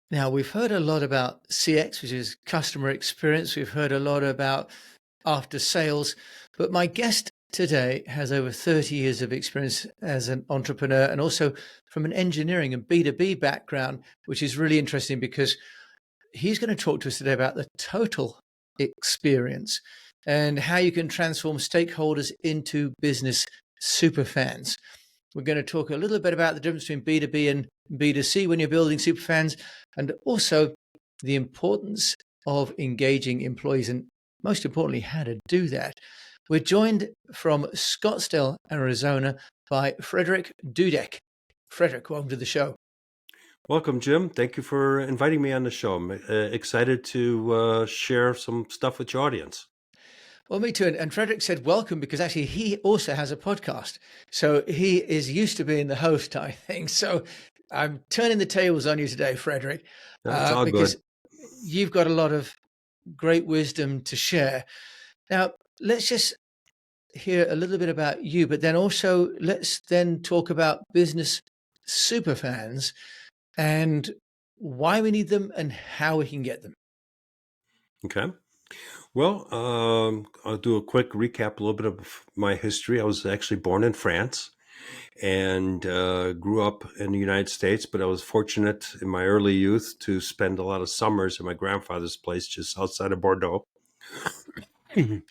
Now, we've heard a lot about CX, which is customer experience. We've heard a lot about after sales, but my guest today has over 30 years of experience as an entrepreneur and also from an engineering and B2B background, which is really interesting because he's going to talk to us today about the total experience and how you can transform stakeholders into business superfans. We're going to talk a little bit about the difference between B2B and B2C when you're building superfans, and also the importance of engaging employees and most importantly, how to do that. We're joined from Scottsdale, Arizona by Frederick Dudek. Frederick, welcome to the show. Welcome, Jim. Thank you for inviting me on the show. I'm excited to share some stuff with your audience. Well, me too. And Frederick said welcome because actually he also has a podcast. So he is used to being the host, I think. So I'm turning the tables on you today, Frederick, It's all because good. you've got a lot of great wisdom to share. Now, let's just hear a little bit about you, but then also let's then talk about business superfans and why we need them and how we can get them. Okay. Well, I'll do a quick recap, a little bit of my history. I was actually born in France and grew up in the United States, but I was fortunate in my early youth to spend a lot of summers at my grandfather's place just outside of Bordeaux. In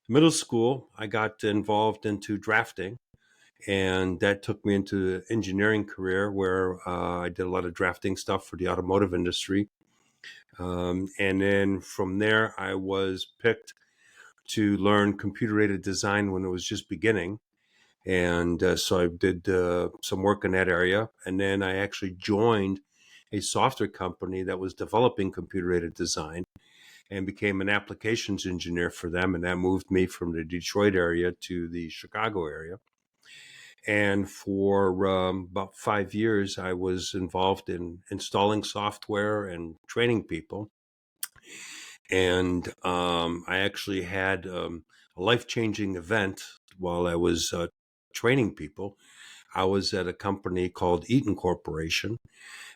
middle school, I got involved into drafting, and that took me into the engineering career where I did a lot of drafting stuff for the automotive industry. And then from there, I was picked to learn computer-aided design when it was just beginning. And so I did some work in that area. And then I actually joined a software company that was developing computer-aided design and became an applications engineer for them. And that moved me from the Detroit area to the Chicago area. And for about 5 years, I was involved in installing software and training people. And I actually had a life-changing event while I was training people. I was at a company called Eaton Corporation,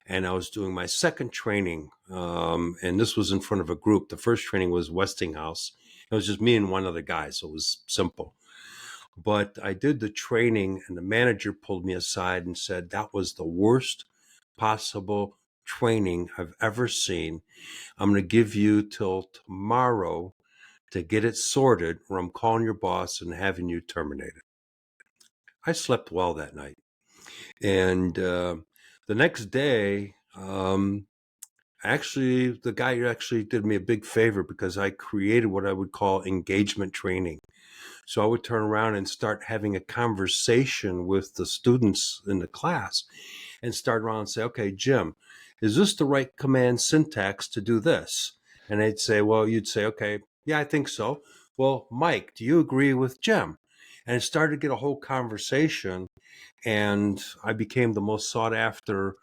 and I was doing my second training. And this was in front of a group. The first training was Westinghouse. It was just me and one other guy, so it was simple. But I did the training, and the manager pulled me aside and said, that was the worst possible training I've ever seen. I'm going to give you till tomorrow to get it sorted, or I'm calling your boss and having you terminated. I slept well that night. And the next day, actually, the guy actually did me a big favor because I created what I would call engagement training. So I would turn around and start having a conversation with the students in the class and start around and say, okay, Jim, is this the right command syntax to do this? And they'd say, well, you'd say, okay, yeah, I think so. Well, Mike, do you agree with Jim? And it started to get a whole conversation, and I became the most sought after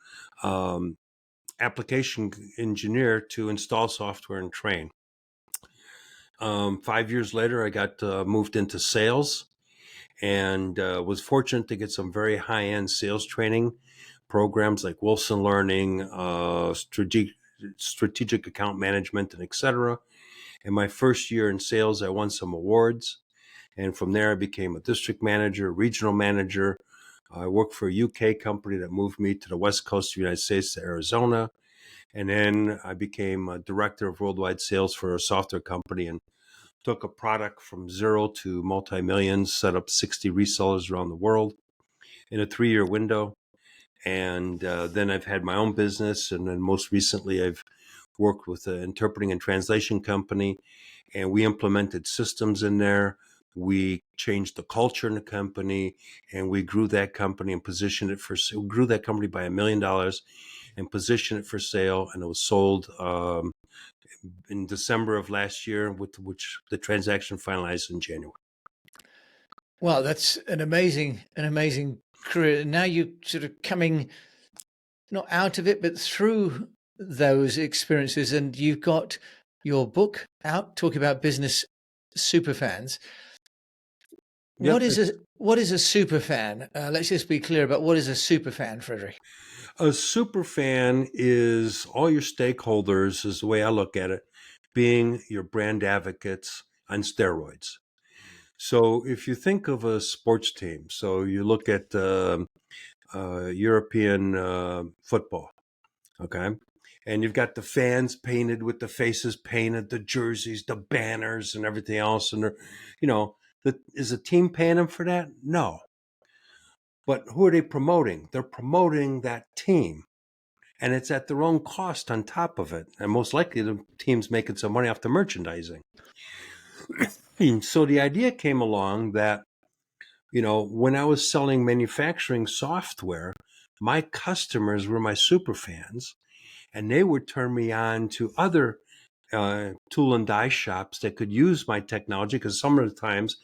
application engineer to install software and train. 5 years later, I got moved into sales and was fortunate to get some very high-end sales training programs like Wilson Learning, strategic account management, and etc. In my first year in sales, I won some awards. And from there, I became a district manager, regional manager. I worked for a UK company that moved me to the West Coast of the United States to Arizona. And then I became a director of worldwide sales for a software company and took a product from zero to multi-millions, set up 60 resellers around the world in a 3-year window. And then I've had my own business. And then most recently, I've worked with an interpreting and translation company, and we implemented systems in there. We changed the culture in the company, and we grew that company and positioned it grew that company by $1 million and positioned it for sale. And it was sold in December of last year, which the transaction finalized in January. Wow, that's an amazing career. Now you're sort of coming not out of it, but through those experiences, and you've got your book out talking about business superfans. Yep. What is a superfan? Let's just be clear about what is a superfan, Frederick. A super fan is all your stakeholders, is the way I look at it, being your brand advocates on steroids. So if you think of a sports team, so you look at European football, okay? And you've got the fans painted with the faces painted, the jerseys, the banners, and everything else. And they're, you know, is the team paying them for that? No. But who are they promoting? They're promoting that team. And it's at their own cost on top of it. And most likely the team's making some money off the merchandising. So the idea came along that, when I was selling manufacturing software, my customers were my super fans, and they would turn me on to other tool and die shops that could use my technology, because some of the times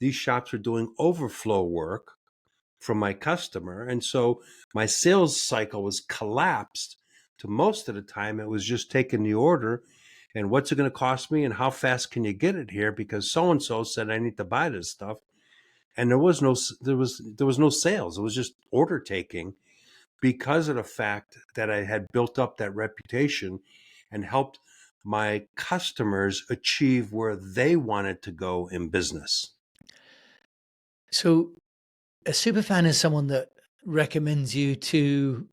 these shops were doing overflow work from my customer. And so my sales cycle was collapsed to most of the time. It was just taking the order and what's it going to cost me and how fast can you get it here? Because so and so said I need to buy this stuff. And there was no sales. It was just order taking because of the fact that I had built up that reputation and helped my customers achieve where they wanted to go in business. So a super fan is someone that recommends you to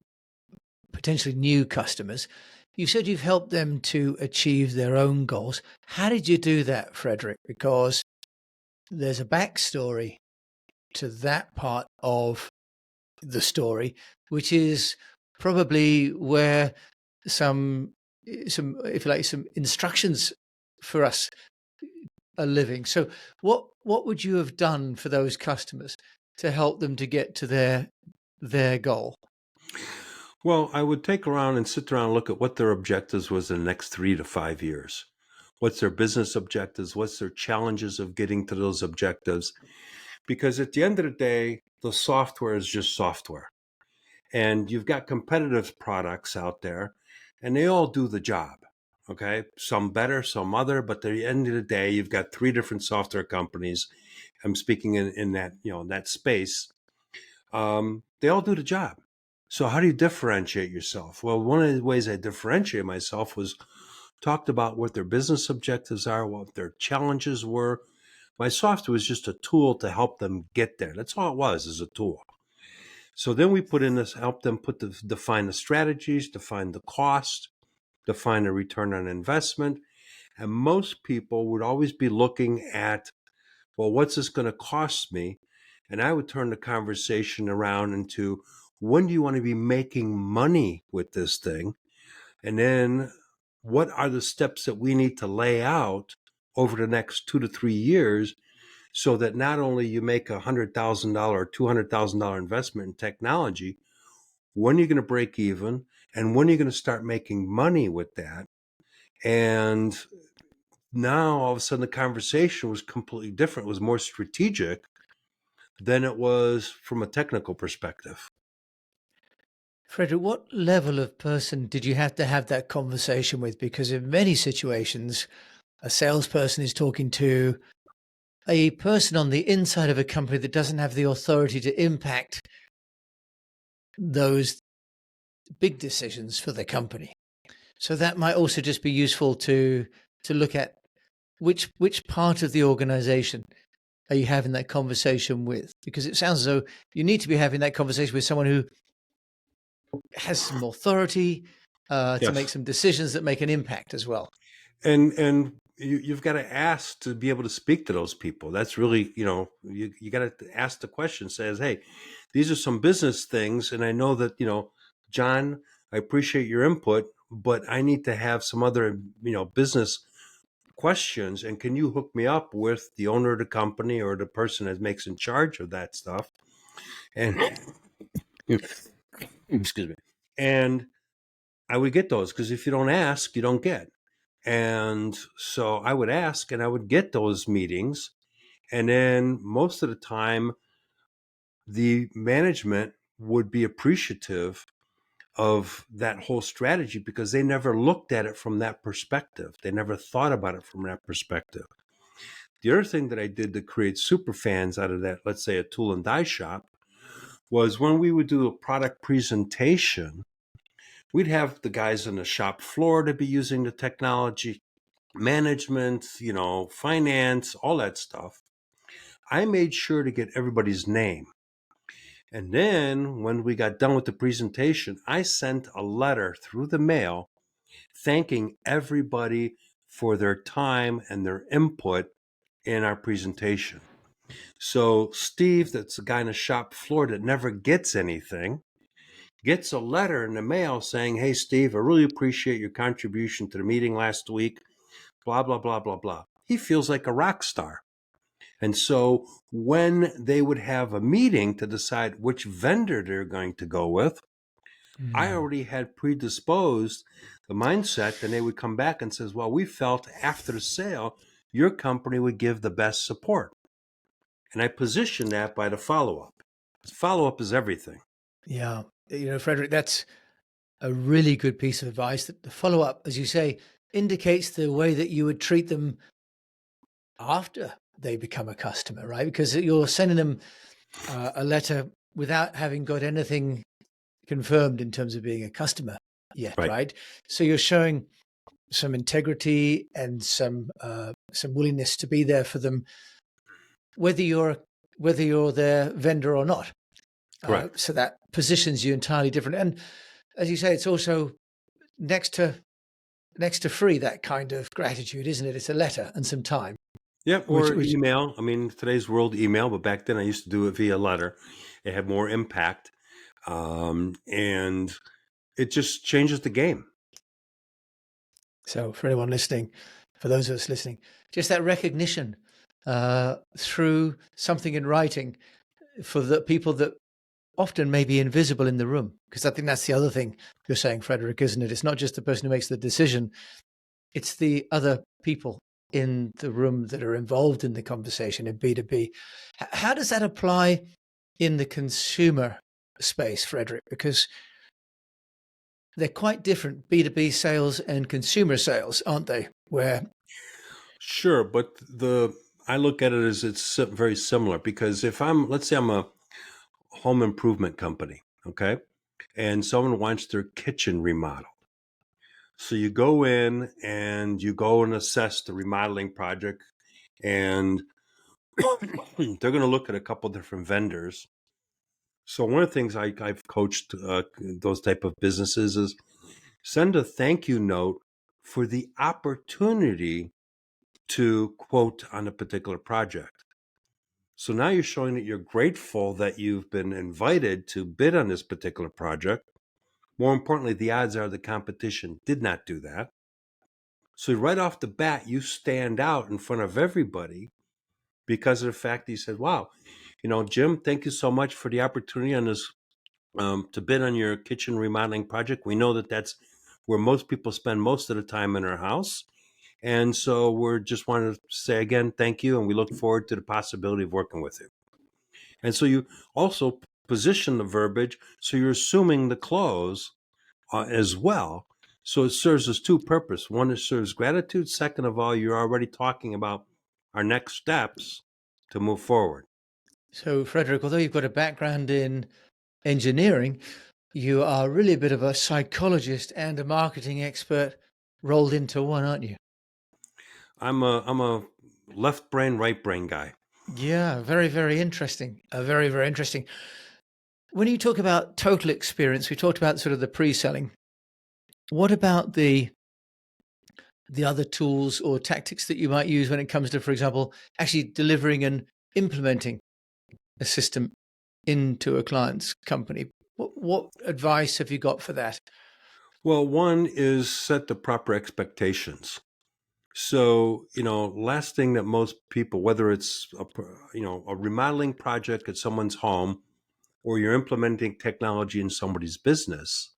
potentially new customers. You said you've helped them to achieve their own goals. How did you do that, Frederick? Because there's a backstory to that part of the story, which is probably where some, if you like, some instructions for us are living. So what would you have done for those customers to help them to get to their goal? Well, I would take around and sit around and look at what their objectives was in the next 3 to 5 years. What's their business objectives? What's their challenges of getting to those objectives? Because at the end of the day, the software is just software. And you've got competitive products out there, and they all do the job. Okay. Some better, some other, but at the end of the day, you've got three different software companies. I'm speaking in that, in that space. They all do the job. So how do you differentiate yourself? Well, one of the ways I differentiate myself was talked about what their business objectives are, what their challenges were. My software was just a tool to help them get there. That's all it was, is a tool. So then we put in this, help them define the strategies, define the cost, define the return on investment. And most people would always be looking at, well, what's this going to cost me? And I would turn the conversation around into, when do you want to be making money with this thing? And then what are the steps that we need to lay out over the next 2 to 3 years so that not only you make $100,000 or $200,000 investment in technology, when are you going to break even? And when are you going to start making money with that? And now all of a sudden the conversation was completely different. It was more strategic than it was from a technical perspective. Frederick, what level of person did you have to have that conversation with? Because in many situations, a salesperson is talking to a person on the inside of a company that doesn't have the authority to impact those big decisions for the company. So that might also just be useful to look at which part of the organization are you having that conversation with? Because it sounds as though you need to be having that conversation with someone who has some authority to make Yes. some decisions that make an impact as well. And you've got to ask to be able to speak to those people. That's really, you got to ask the question, says, hey, these are some business things. And I know that, John, I appreciate your input, but I need to have some other, business questions. And can you hook me up with the owner of the company or the person that makes in charge of that stuff? And excuse me. And I would get those, because if you don't ask, you don't get. And so I would ask and I would get those meetings. And then most of the time, the management would be appreciative of that whole strategy because they never looked at it from that perspective. They never thought about it from that perspective. The other thing that I did to create super fans out of that, let's say a tool and die shop, was when we would do a product presentation, we'd have the guys on the shop floor to be using the technology, management, finance, all that stuff. I made sure to get everybody's name. And then when we got done with the presentation, I sent a letter through the mail thanking everybody for their time and their input in our presentation. So Steve, that's the guy on the shop floor that never gets anything, gets a letter in the mail saying, "Hey, Steve, I really appreciate your contribution to the meeting last week, blah, blah, blah, blah, blah." He feels like a rock star. And so when they would have a meeting to decide which vendor they're going to go with, I already had predisposed the mindset, and they would come back and says, "Well, we felt after the sale, your company would give the best support." And I positioned that by the follow-up. Follow-up is everything. Yeah. Frederick, that's a really good piece of advice, that the follow-up, as you say, indicates the way that you would treat them after they become a customer, right? Because you're sending them a letter without having got anything confirmed in terms of being a customer yet, Right. right? So you're showing some integrity and some willingness to be there for them, whether you're their vendor or not. Correct. So that positions you entirely different. And as you say, it's also next to free, that kind of gratitude, isn't it? It's a letter and some time. Yeah, Which or email. I mean, today's world, email, but back then I used to do it via letter. It had more impact, and it just changes the game. So for anyone listening, for those of us listening, just that recognition through something in writing for the people that often may be invisible in the room. Because I think that's the other thing you're saying, Frederick, isn't it? It's not just the person who makes the decision, it's the other people in the room that are involved in the conversation in B2B. How does that apply in the consumer space, Frederick? Because they're quite different, B2B sales and consumer sales, aren't they? Sure, but I look at it as it's very similar, because if let's say I'm a home improvement company, okay, and someone wants their kitchen remodeled. So you go in and you go and assess the remodeling project, and they're going to look at a couple different vendors. So one of the things I've coached those type of businesses is send a thank you note for the opportunity to quote on a particular project. So now you're showing that you're grateful that you've been invited to bid on this particular project. More importantly, the odds are the competition did not do that. So right off the bat, you stand out in front of everybody because of the fact that you said, "Wow, Jim, thank you so much for the opportunity on this to bid on your kitchen remodeling project. We know that that's where most people spend most of the time in our house. And so we're just wanting to say again, thank you. And we look forward to the possibility of working with you." And so you also position the verbiage. So you're assuming the close as well. So it serves as two purposes. One, it serves gratitude. Second of all, you're already talking about our next steps to move forward. So, Frederick, although you've got a background in engineering, you are really a bit of a psychologist and a marketing expert rolled into one, aren't you? I'm a left brain, right brain guy. Yeah, very, very interesting. Very, very interesting. When you talk about total experience, we talked about sort of the pre-selling. What about the other tools or tactics that you might use when it comes to, for example, actually delivering and implementing a system into a client's company? What advice have you got for that? Well, one is set the proper expectations. So, last thing that most people, whether it's a remodeling project at someone's home, or you're implementing technology in somebody's business,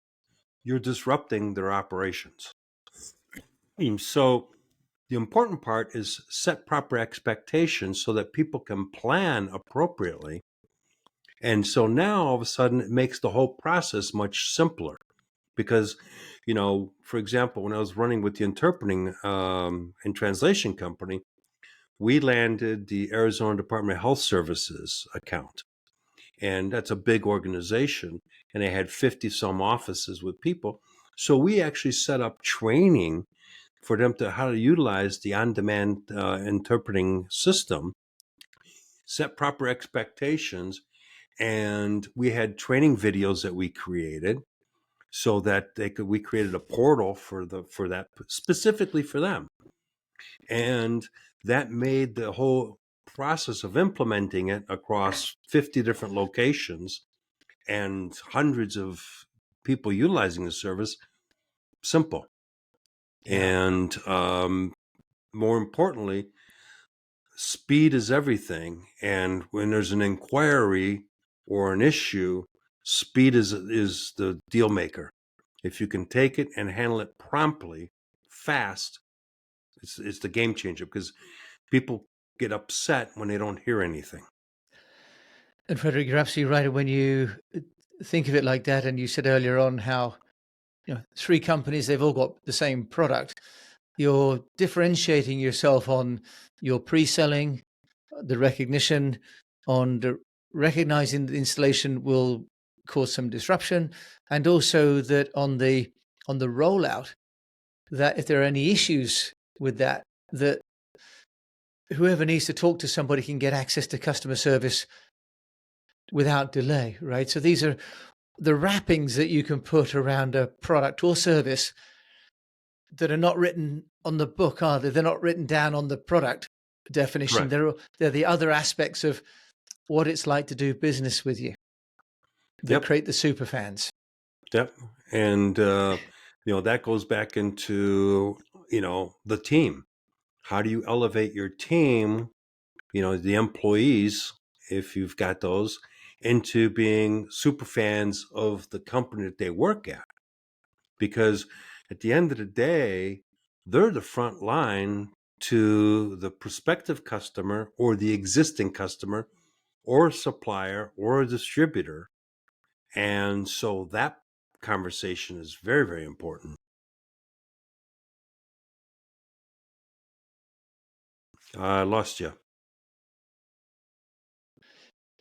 you're disrupting their operations. So the important part is set proper expectations so that people can plan appropriately. And so now all of a sudden it makes the whole process much simpler because, for example, when I was running with the interpreting and translation company, we landed the Arizona Department of Health Services account. And that's a big organization. And they had 50 some offices with people. So we actually set up training for them to how to utilize the on-demand interpreting system, set proper expectations, and we had training videos that we created so that we created a portal for that specifically for them, and that made the whole process of implementing it across 50 different locations and hundreds of people utilizing the service simple. Yeah. And more importantly, speed is everything. And when there's an inquiry or an issue, speed is the deal maker. If you can take it and handle it promptly, fast, it's the game changer, because people get upset when they don't hear anything. And Frederick, you're absolutely right. When you think of it like that, and you said earlier on how, three companies, they've all got the same product. You're differentiating yourself on your pre-selling, the recognition, on the recognizing the installation will cause some disruption, and also that on the rollout, that if there are any issues with that, that whoever needs to talk to somebody can get access to customer service without delay, right? So these are the wrappings that you can put around a product or service that are not written on the book, are they? They're not written down on the product definition. Correct. They're the other aspects of what it's like to do business with you that Yep. create the superfans. Yep. And that goes back into the team. How do you elevate your team, the employees, if you've got those, into being super fans of the company that they work at? Because at the end of the day, they're the front line to the prospective customer or the existing customer or supplier or a distributor. And so that conversation is very, very important. I lost you.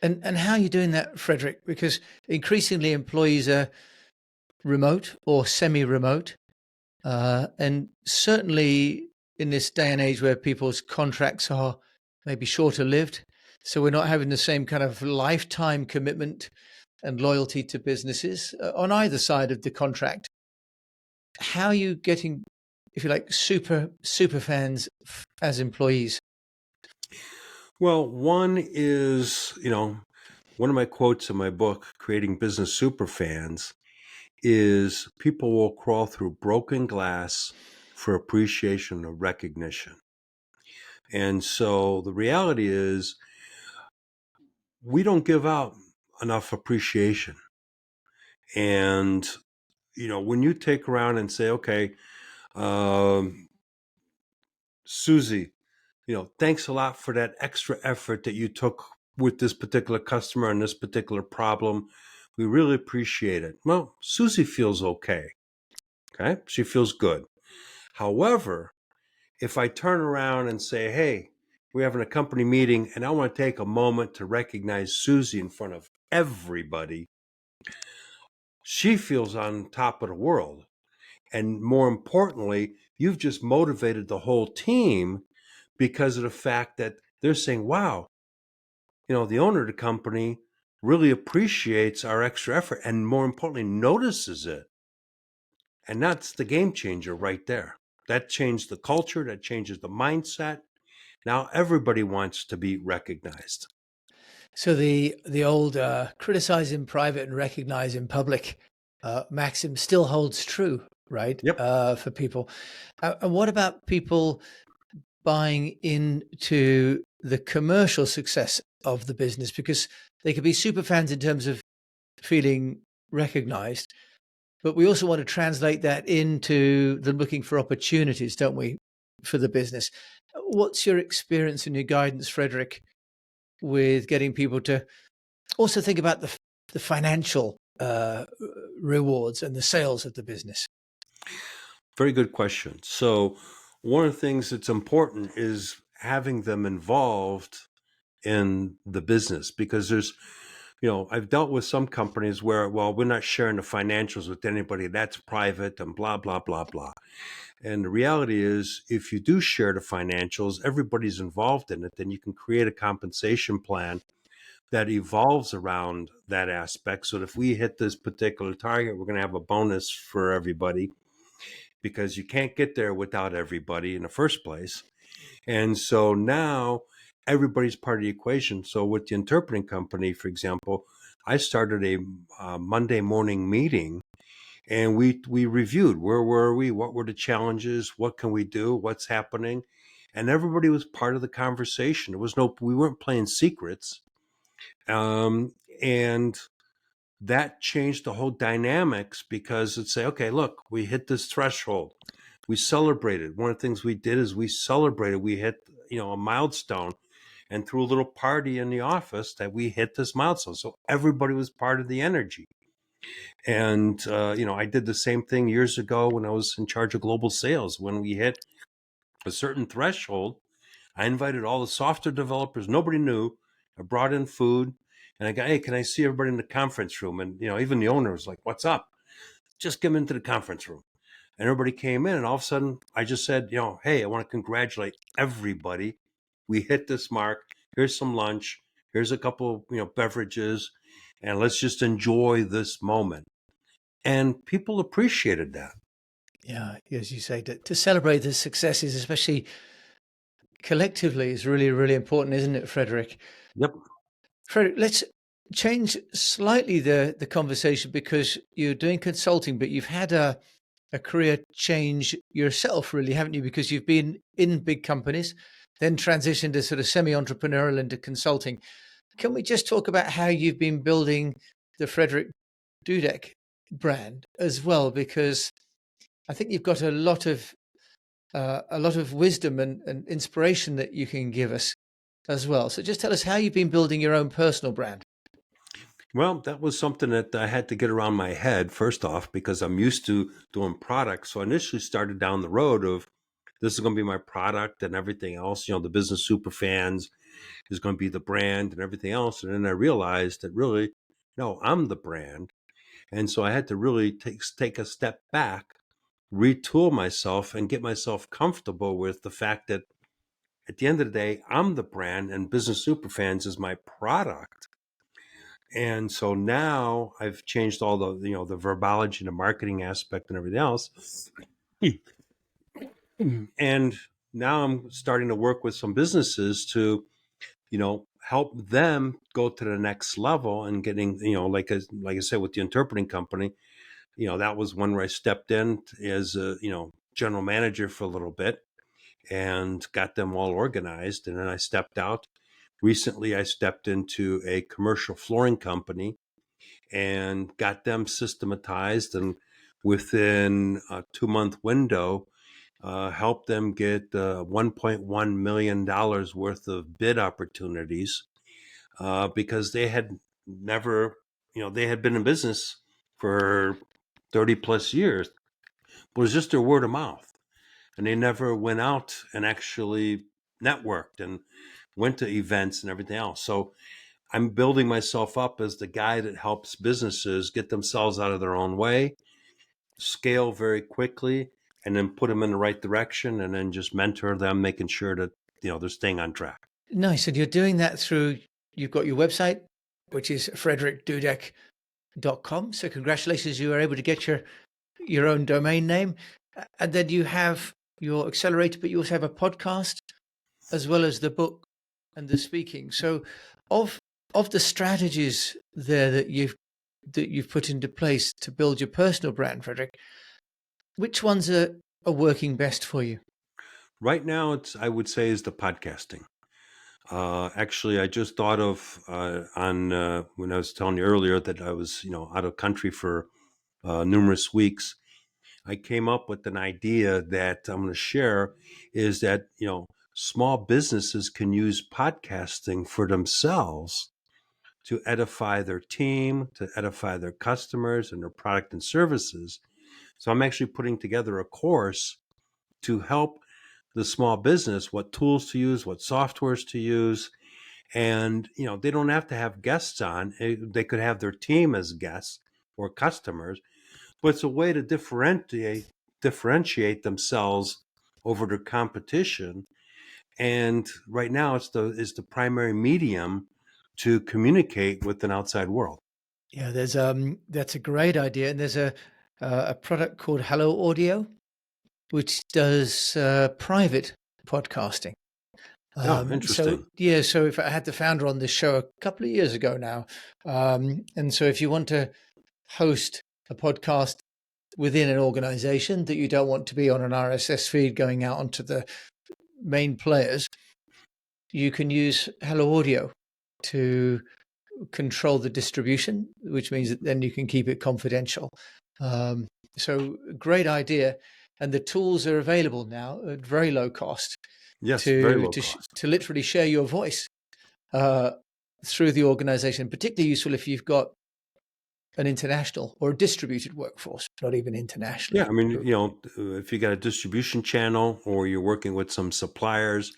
And how are you doing that, Frederick? Because increasingly employees are remote or semi-remote. And certainly in this day and age where people's contracts are maybe shorter lived, so we're not having the same kind of lifetime commitment and loyalty to businesses on either side of the contract. How are you getting, if you like, super fans as employees? Well, one is, one of my quotes in my book, Creating Business Superfans, is people will crawl through broken glass for appreciation or recognition. And so the reality is we don't give out enough appreciation. And, when you take around and say, okay, Susie, thanks a lot for that extra effort that you took with this particular customer and this particular problem. We really appreciate it. Well, Susie feels okay. Okay. She feels good. However, if I turn around and say, hey, we're having a company meeting and I want to take a moment to recognize Susie in front of everybody, she feels on top of the world. And more importantly, you've just motivated the whole team because of the fact that they're saying, wow, the owner of the company really appreciates our extra effort and more importantly, notices it. And that's the game changer right there. That changed the culture, that changes the mindset. Now everybody wants to be recognized. So the old criticize in private and recognize in public maxim still holds true, right? Yep. For people. And what about people buying into the commercial success of the business? Because they could be super fans in terms of feeling recognized, but we also want to translate that into them looking for opportunities, don't we, for the business? What's your experience and your guidance, Frederick, with getting people to also think about the financial rewards and the sales of the business? Very good question. So one of the things that's important is having them involved in the business, because there's I've dealt with some companies where, well, we're not sharing the financials with anybody. That's private and blah, blah, blah, blah. And the reality is, if you do share the financials, everybody's involved in it, then you can create a compensation plan that evolves around that aspect. So that if we hit this particular target, we're going to have a bonus for everybody because you can't get there without everybody in the first place. And so now everybody's part of the equation. So with the interpreting company, for example, I started a Monday morning meeting, and we reviewed where were we, what were the challenges, what can we do, what's happening, and everybody was part of the conversation. We weren't playing secrets, and that changed the whole dynamics because it'd say, okay, look, we hit this threshold. We celebrated. One of the things we did is we celebrated. We hit, a milestone and threw a little party in the office that we hit this milestone. So everybody was part of the energy. And, I did the same thing years ago when I was in charge of global sales. When we hit a certain threshold, I invited all the software developers. Nobody knew. I brought in food, and I go, hey, can I see everybody in the conference room? And, even the owner was like, what's up? Just come into the conference room. And everybody came in, and all of a sudden I just said, hey, I want to congratulate everybody. We hit this mark. Here's some lunch. Here's a couple, beverages, and let's just enjoy this moment. And people appreciated that. Yeah, as you say, to celebrate the successes, especially collectively, is really, really important, isn't it, Frederick? Yep. Frederick, let's change slightly the conversation because you're doing consulting, but you've had a career change yourself, really, haven't you? Because you've been in big companies, then transitioned to sort of semi-entrepreneurial into consulting. Can we just talk about how you've been building the Frederick Dudek brand as well? Because I think you've got a lot of wisdom and inspiration that you can give us as well. So just tell us how you've been building your own personal brand. Well, that was something that I had to get around my head, first off, because I'm used to doing products. So I initially started down the road of this is going to be my product and everything else. The business Superfans is going to be the brand and everything else. And then I realized that really, no, I'm the brand. And so I had to really take a step back, retool myself, and get myself comfortable with the fact that at the end of the day, I'm the brand and Business Superfans is my product. And so now I've changed all the verbology, the marketing aspect and everything else. And now I'm starting to work with some businesses to, help them go to the next level and getting, like I said, with the interpreting company, that was one where I stepped in as a, general manager for a little bit and got them all organized. And then I stepped out. Recently, I stepped into a commercial flooring company and got them systematized. And within a 2-month window, helped them get $1.1 million worth of bid opportunities because they had never, they had been in business for 30 plus years, but it was just their word of mouth. And they never went out and actually networked and went to events and everything else. So I'm building myself up as the guy that helps businesses get themselves out of their own way, scale very quickly, and then put them in the right direction, and then just mentor them, making sure that they're staying on track. Nice. And you're doing that through, you've got your website, which is frederickdudek.com. So congratulations, you were able to get your own domain name. And then you have your accelerator, but you also have a podcast as well as the book and the speaking. So of the strategies there that you've put into place to build your personal brand, Frederick, which ones are working best for you? Right now, I would say, is the podcasting. Actually, I just thought of when I was telling you earlier that I was, out of country for numerous weeks. I came up with an idea that I'm going to share is that, small businesses can use podcasting for themselves to edify their team, to edify their customers and their product and services. So I'm actually putting together a course to help the small business what tools to use, what softwares to use, And, they don't have to have guests on. They could have their team as guests or customers, but it's a way to differentiate themselves over their competition. And right now is the primary medium to communicate with an outside world. Yeah, that's a great idea. And there's a product called Hello Audio, which does private podcasting. Oh, So interesting. yeah, so if I had the founder on this show a couple of years ago now, and so if you want to host a podcast within an organization that you don't want to be on an RSS feed going out onto the main players, you can use Hello Audio to control the distribution, which means that then you can keep it confidential. Um, so great idea, and the tools are available now at very low cost Yes, very to low cost. to literally share your voice uh, through the organization. Particularly useful if you've got an international or a distributed workforce, not even Yeah, internationally. I mean, But if you got a distribution channel or you're working with some suppliers,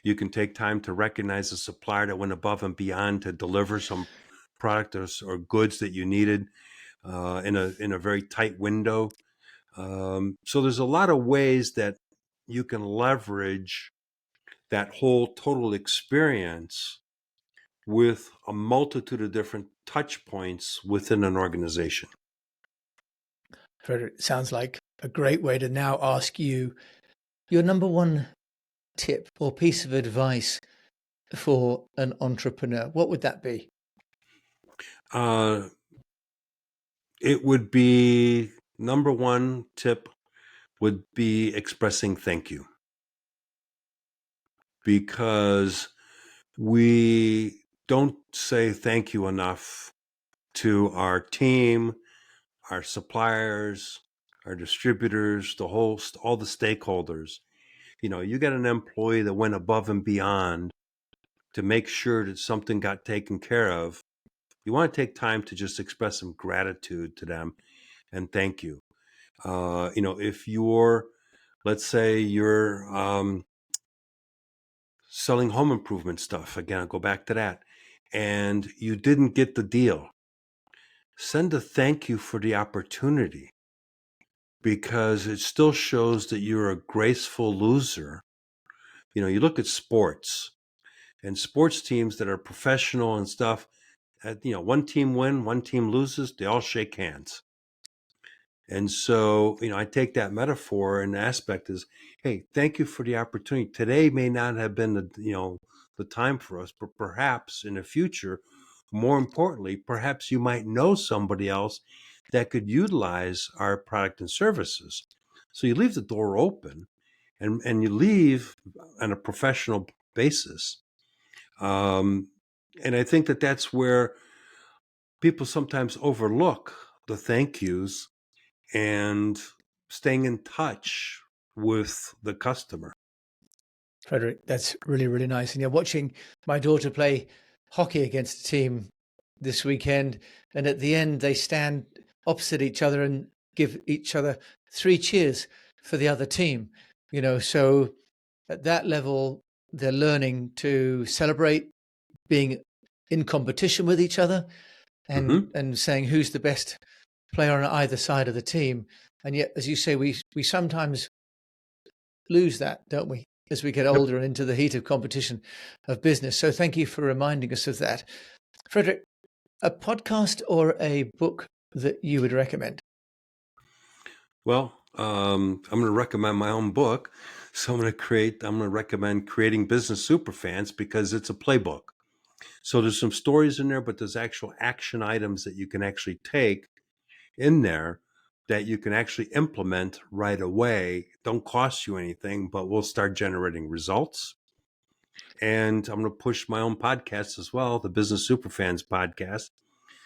you can take time to recognize a supplier that went above and beyond to deliver some product or goods that you needed in a very tight window. So there's a lot of ways that you can leverage that whole total experience with a multitude of different touch points within an organization. Frederick, sounds like a great way to now ask you your number one tip or piece of advice for an entrepreneur. What would that be? Uh, it would be number one tip would be expressing thank you, because we don't say thank you enough to our team, our suppliers, our distributors, all the stakeholders. You got an employee that went above and beyond to make sure that something got taken care of. You want to take time to just express some gratitude to them and thank you. If let's say you're selling home improvement stuff, again, I'll go back to that, and you didn't get the deal, send a thank you for the opportunity, because it still shows that you're a graceful loser. You look at sports and sports teams that are professional and stuff. One team win, one team loses, they all shake hands. And so, I take that metaphor and aspect is, hey, thank you for the opportunity. Today may not have been the time for us, but perhaps in the future, more importantly, perhaps you might know somebody else that could utilize our product and services. So you leave the door open, and you leave on a professional basis. Um, and I think that that's where people sometimes overlook the thank yous and staying in touch with the customer. Frederick, that's really, really nice. And you're watching my daughter play hockey against a team this weekend. And at the end, they stand opposite each other and give each other three cheers for the other team. So at that level, they're learning to celebrate being in competition with each other Mm-hmm. and saying who's the best player on either side of the team. And yet, as you say, we sometimes lose that, don't we, as we get Yep. older and into the heat of competition of business. So thank you for reminding us of that. Frederick, a podcast or a book that you would recommend? Well, I'm going to recommend my own book. So I'm going to recommend Creating Business Superfans, because it's a playbook. So there's some stories in there, but there's actual action items that you can actually take in there that you can actually implement right away. Don't cost you anything, but will start generating results. And I'm going to push my own podcast as well, the Business Superfans podcast,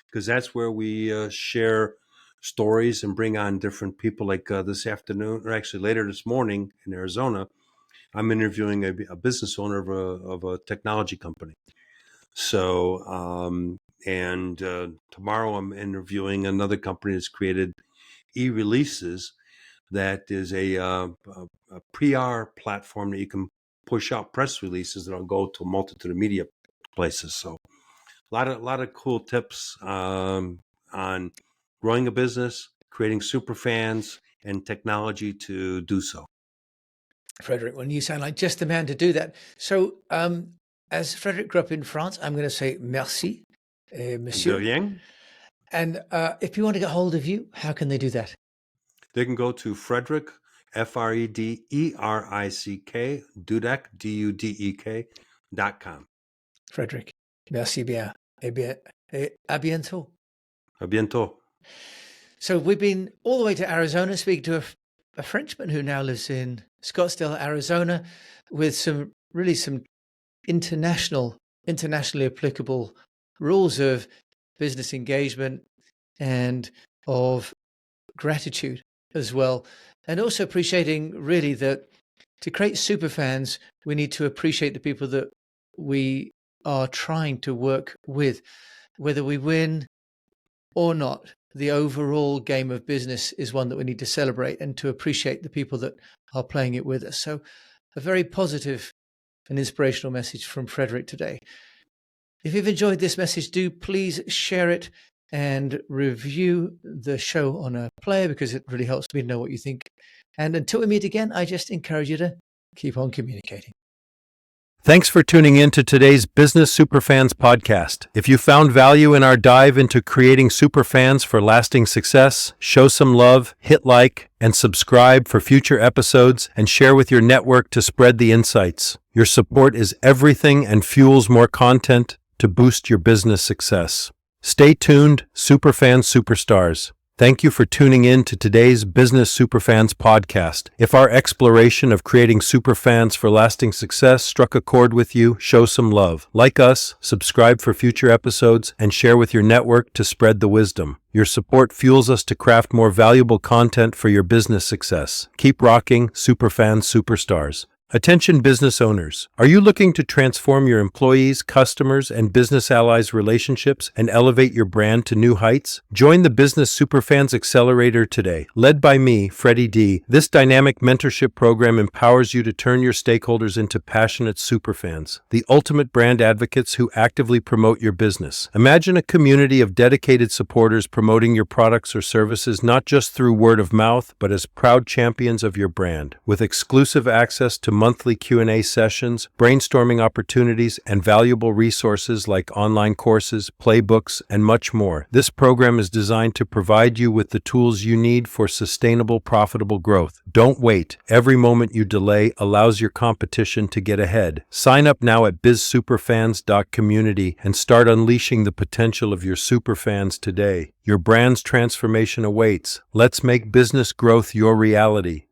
because that's where we share stories and bring on different people. Like this afternoon, or actually later this morning in Arizona, I'm interviewing a business owner of a technology company. So, and tomorrow I'm interviewing another company that's created e-releases, that is a PR platform that you can push out press releases that'll go to a multitude of media places. So a lot of cool tips on growing a business, creating super fans, and technology to do so. Frederick, well, you sound like just the man to do that. So, as Frederick grew up in France, I'm going to say merci, monsieur. De rien. And if you want to get hold of you, how can they do that? They can go to Frederick, Frederick, Dudek, Dudek.com. Frederick, merci bien. Eh bien, à bientôt. A bientôt. So we've been all the way to Arizona speaking to a Frenchman who now lives in Scottsdale, Arizona, with some internationally applicable rules of business engagement and of gratitude as well. And also appreciating really that to create superfans, we need to appreciate the people that we are trying to work with, whether we win or not. The overall game of business is one that we need to celebrate and to appreciate the people that are playing it with us. So a very positive and inspirational message from Frederick today. If you've enjoyed this message, do please share it and review the show on a player, because it really helps me to know what you think. And until we meet again, I just encourage you to keep on communicating. Thanks for tuning in to today's Business Superfans podcast. If you found value in our dive into creating superfans for lasting success, show some love, hit like, and subscribe for future episodes, and share with your network to spread the insights. Your support is everything and fuels more content to boost your business success. Stay tuned, Superfans Superstars. Thank you for tuning in to today's Business Superfans podcast. If our exploration of creating superfans for lasting success struck a chord with you, show some love. Like us, subscribe for future episodes, and share with your network to spread the wisdom. Your support fuels us to craft more valuable content for your business success. Keep rocking, Superfans Superstars. Attention business owners. Are you looking to transform your employees, customers, and business allies' relationships and elevate your brand to new heights? Join the Business Superfans Accelerator today. Led by me, Freddy D, this dynamic mentorship program empowers you to turn your stakeholders into passionate superfans, the ultimate brand advocates who actively promote your business. Imagine a community of dedicated supporters promoting your products or services not just through word of mouth, but as proud champions of your brand. With exclusive access to monthly Q&A sessions, brainstorming opportunities, and valuable resources like online courses, playbooks, and much more. This program is designed to provide you with the tools you need for sustainable, profitable growth. Don't wait. Every moment you delay allows your competition to get ahead. Sign up now at bizsuperfans.community and start unleashing the potential of your superfans today. Your brand's transformation awaits. Let's make business growth your reality.